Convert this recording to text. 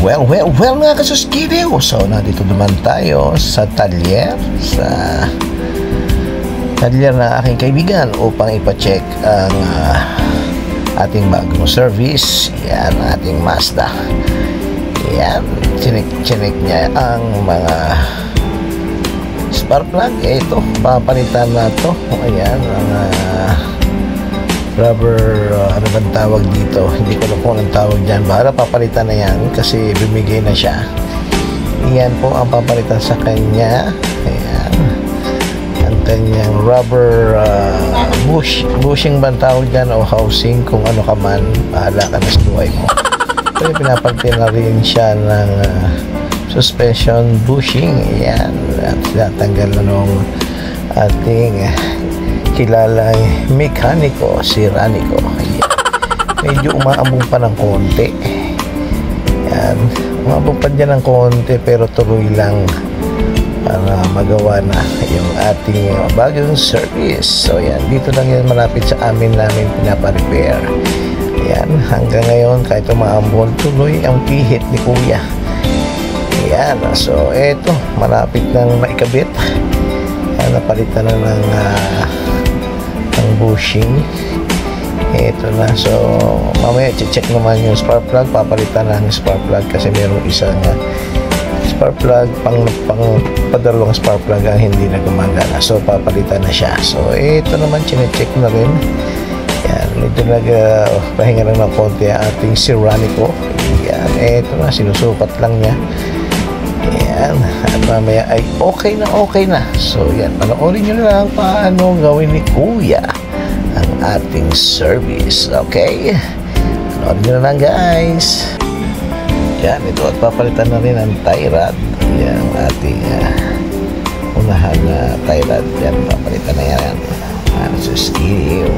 Well mga kasuskiliw. So nandito naman tayo sa talyer ng aking kaibigan upang ipacheck ang ating bagong service. Yan, ating Mazda. Yan, chinek niya ang mga spark plug. Ito, papalitan na to. Ayan, ang rubber, ano bang tawag dito, hindi ko na po ang tawag dyan. Para papalitan na yan kasi bumigay na siya. Yan po ang papalitan sa kanya. Ayan, ang kanyang rubber bushing bang tawag dyan o housing, kung ano ka man, bahala ka na sa buhay mo. Pero pinapalitan na rin siya ng suspension bushing. Ayan, at tinatanggal na nung ating kilalang mekaniko, si Ranico. Ayan. Medyo umaambong pa ng konti. Ayan, umaambong pa dyan ng konti pero tuloy lang para magawa na yung ating bagong service. So yan, dito lang yan malapit sa namin pinapa-repair. Ayan, hanggang ngayon kahit umaambon, tuloy ang pihit ni Kuya. Ayan, so eto, malapit nang maikabit. Ayan, napalitan na ng bushing. Ito na, so mamaya check naman yung spark plug. Papalitan na ng spark plug kasi mayroong isang spark plug pang padalawang spark plug ang hindi na gumagana, so papalitan na siya. So ito naman chinecheck na rin. Yan, medyo pahinga lang ng konti ang ating si Ranico. Yan, ito na, sinusukat lang niya. Yan, at mamaya ay okay na. So yan, panoorin nyo lang paano gawin ni Kuya ang ating service. Okay, panoorin nyo na lang guys. Yan, ito, at papalitan na rin ang tie rod. Yan, ating unahan na tie rod. Yan, papalitan na yan. Ano sa skill.